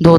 2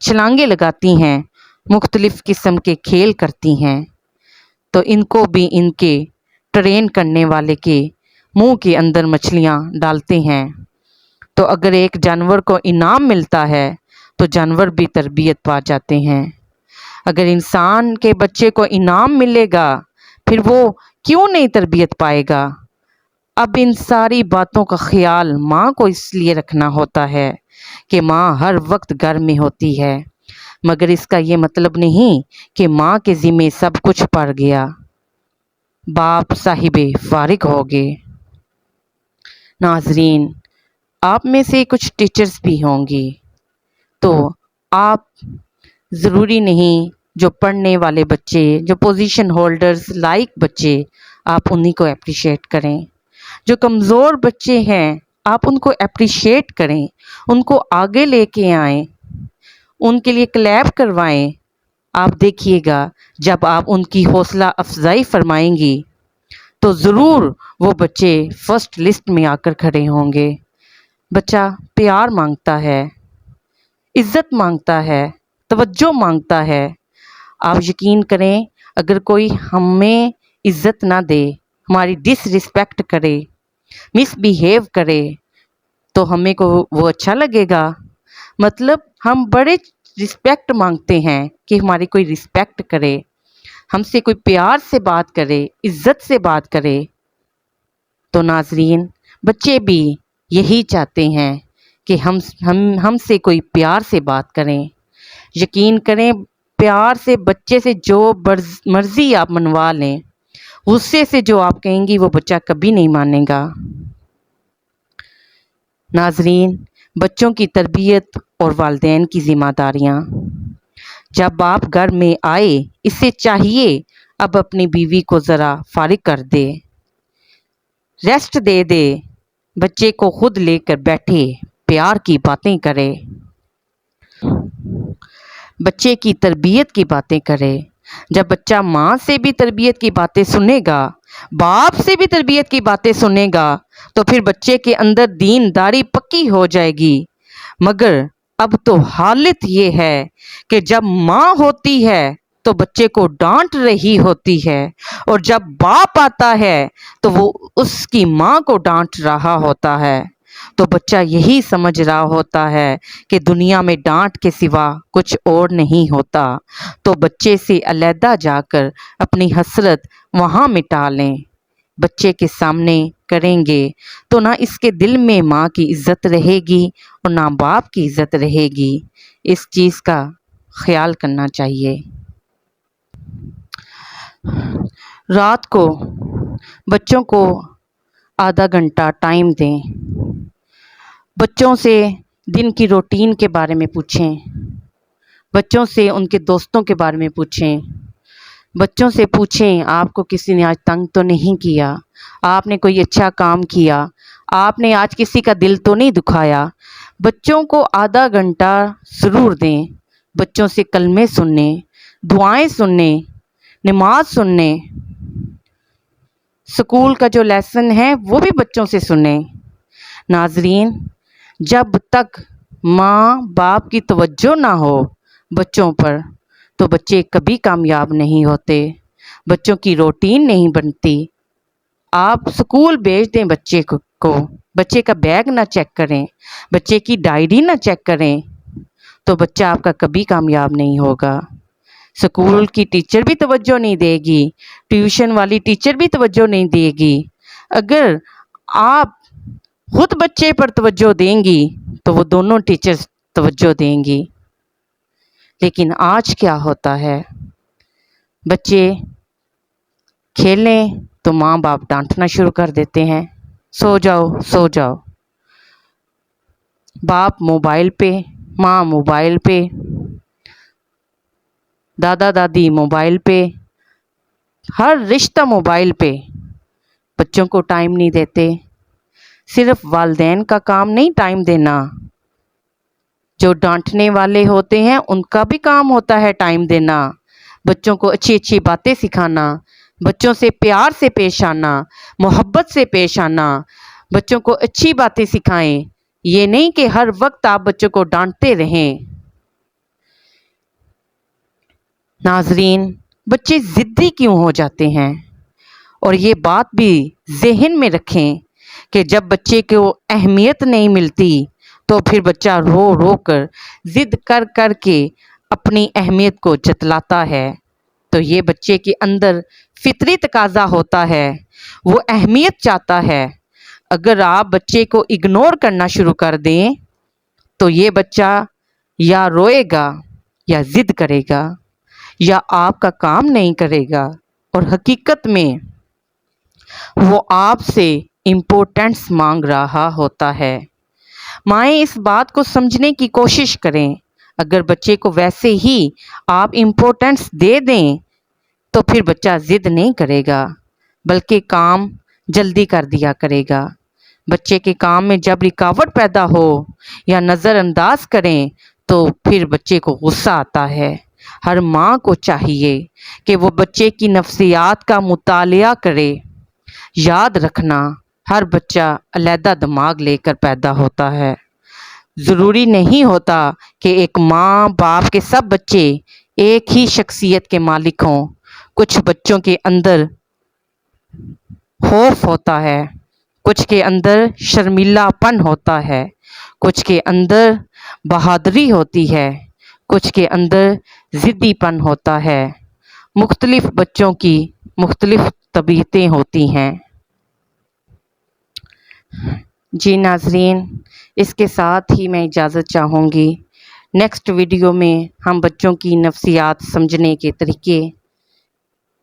چھلانگیں لگاتی ہیں، مختلف قسم کے کھیل کرتی ہیں، تو ان کو بھی ان کے ٹرین کرنے والے کے منہ کے اندر مچھلیاں ڈالتے ہیں۔ تو اگر ایک جانور کو انعام ملتا ہے تو جانور بھی تربیت پا جاتے ہیں۔ اگر انسان کے بچے کو انعام ملے گا پھر وہ کیوں نہیں تربیت پائے گا؟ اب ان ساری باتوں کا خیال ماں کو اس لیے رکھنا ہوتا ہے کہ ماں ہر وقت گھر میں ہوتی ہے، مگر اس کا یہ مطلب نہیں کہ ماں کے ذمہ سب کچھ پڑ گیا، باپ صاحب فارغ ہو گئے۔ ناظرین، آپ میں سے کچھ ٹیچرز بھی ہوں گی، تو آپ ضروری نہیں جو پڑھنے والے بچے، جو پوزیشن ہولڈرز لائک بچے، آپ انہی کو اپریشیٹ کریں۔ جو کمزور بچے ہیں آپ ان کو اپریشیٹ کریں، ان کو آگے لے کے آئیں، ان کے لیے کلیپ کروائیں۔ آپ دیکھیے گا جب آپ ان کی حوصلہ افزائی فرمائیں گی تو ضرور وہ بچے فرسٹ لسٹ میں آ کر کھڑے ہوں گے۔ بچہ پیار مانگتا ہے، عزت مانگتا ہے، توجہ مانگتا ہے۔ آپ یقین کریں اگر کوئی ہمیں عزت نہ دے، ہماری ڈس رسپیکٹ کرے، مس بیہیو کرے تو ہمیں کو وہ اچھا لگے گا؟ مطلب ہم بڑے رسپیکٹ مانگتے ہیں کہ ہماری کوئی رسپیکٹ کرے، ہم سے کوئی پیار سے بات کرے، عزت سے بات کرے۔ تو ناظرین، بچے بھی یہی چاہتے ہیں کہ ہم سے کوئی پیار سے بات کریں۔ یقین کریں پیار سے بچے سے جو مرضی آپ منوا لیں، غصے سے جو آپ کہیں گی وہ بچہ کبھی نہیں مانے گا۔ ناظرین، بچوں کی تربیت اور والدین کی ذمہ داریاں۔ جب آپ گھر میں آئے اسے چاہیے اب اپنی بیوی کو ذرا فارغ کر دے، ریسٹ دے دے، بچے کو خود لے کر بیٹھے، پیار کی باتیں کرے، بچے کی تربیت کی باتیں کرے۔ جب بچہ ماں سے بھی تربیت کی باتیں سنے گا، باپ سے بھی تربیت کی باتیں سنے گا تو پھر بچے کے اندر دینداری پکی ہو جائے گی۔ مگر اب تو حالت یہ ہے کہ جب ماں ہوتی ہے تو بچے کو ڈانٹ رہی ہوتی ہے، اور جب باپ آتا ہے تو وہ اس کی ماں کو ڈانٹ رہا ہوتا ہے، تو بچہ یہی سمجھ رہا ہوتا ہے کہ دنیا میں ڈانٹ کے سوا کچھ اور نہیں ہوتا۔ تو بچے سے علیحدہ جا کر اپنی حسرت وہاں مٹا لیں۔ بچے کے سامنے کریں گے تو نہ اس کے دل میں ماں کی عزت رہے گی اور نہ باپ کی عزت رہے گی۔ اس چیز کا خیال کرنا چاہیے۔ رات کو بچوں کو آدھا گھنٹہ ٹائم دیں، بچوں سے دن کی روٹین کے بارے میں پوچھیں، بچوں سے ان کے دوستوں کے بارے میں پوچھیں، بچوں سے پوچھیں آپ کو کسی نے آج تنگ تو نہیں کیا، آپ نے کوئی اچھا کام کیا، آپ نے آج کسی کا دل تو نہیں دکھایا۔ بچوں کو آدھا گھنٹہ ضرور دیں، بچوں سے کلمے سننے، دعائیں سننے، نماز سننے، سکول کا جو لیسن ہے وہ بھی بچوں سے سنیں۔ ناظرین، جب تک ماں باپ کی توجہ نہ ہو بچوں پر تو بچے کبھی کامیاب نہیں ہوتے، بچوں کی روٹین نہیں بنتی۔ آپ سکول بھیج دیں بچے کو، بچے کا بیگ نہ چیک کریں، بچے کی ڈائری نہ چیک کریں تو بچہ آپ کا کبھی کامیاب نہیں ہوگا۔ سکول کی ٹیچر بھی توجہ نہیں دے گی، ٹیوشن والی ٹیچر بھی توجہ نہیں دے گی۔ اگر آپ خود بچے پر توجہ دیں گی تو وہ دونوں ٹیچرز توجہ دیں گی۔ لیکن آج کیا ہوتا ہے، بچے کھیلیں تو ماں باپ ڈانٹنا شروع کر دیتے ہیں، سو جاؤ سو جاؤ۔ باپ موبائل پہ، ماں موبائل پہ، دادا دادی موبائل پہ، ہر رشتہ موبائل پہ، بچوں کو ٹائم نہیں دیتے۔ صرف والدین کا کام نہیں ٹائم دینا، جو ڈانٹنے والے ہوتے ہیں ان کا بھی کام ہوتا ہے ٹائم دینا، بچوں کو اچھی اچھی باتیں سکھانا، بچوں سے پیار سے پیش آنا، محبت سے پیش آنا، بچوں کو اچھی باتیں سکھائیں۔ یہ نہیں کہ ہر وقت آپ بچوں کو ڈانٹتے رہیں۔ ناظرین، بچے ضدی کیوں ہو جاتے ہیں؟ اور یہ بات بھی ذہن میں رکھیں کہ جب بچے کو اہمیت نہیں ملتی تو پھر بچہ رو رو کر ضد کر کر کے اپنی اہمیت کو جتلاتا ہے۔ تو یہ بچے کے اندر فطری تقاضا ہوتا ہے، وہ اہمیت چاہتا ہے۔ اگر آپ بچے کو اگنور کرنا شروع کر دیں تو یہ بچہ یا روئے گا یا ضد کرے گا یا آپ کا کام نہیں کرے گا، اور حقیقت میں وہ آپ سے امپورٹنس مانگ رہا ہوتا ہے۔ مائیں اس بات کو سمجھنے کی کوشش کریں۔ اگر بچے کو ویسے ہی آپ امپورٹنس دے دیں تو پھر بچہ ضد نہیں کرے گا بلکہ کام جلدی کر دیا کرے گا۔ بچے کے کام میں جب رکاوٹ پیدا ہو یا نظر انداز کریں تو پھر بچے کو غصہ آتا ہے۔ ہر ماں کو چاہیے کہ وہ بچے کی نفسیات کا مطالعہ کرے۔ یاد رکھنا، ہر بچہ علیحدہ دماغ لے کر پیدا ہوتا ہے۔ ضروری نہیں ہوتا کہ ایک ماں باپ کے سب بچے ایک ہی شخصیت کے مالک ہوں۔ کچھ بچوں کے اندر خوف ہوتا ہے، کچھ کے اندر شرمیلا پن ہوتا ہے، کچھ کے اندر بہادری ہوتی ہے، کچھ کے اندر ضدی پن ہوتا ہے۔ مختلف بچوں کی مختلف طبیعتیں ہوتی ہیں۔ جی ناظرین، اس کے ساتھ ہی میں اجازت چاہوں گی۔ نیکسٹ ویڈیو میں ہم بچوں کی نفسیات سمجھنے کے طریقے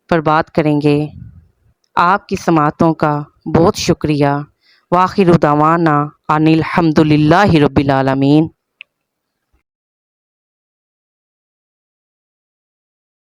پر بات کریں گے۔ آپ کی سماعتوں کا بہت شکریہ۔ وآخر دعوانا ان الحمد للہ رب العالمین۔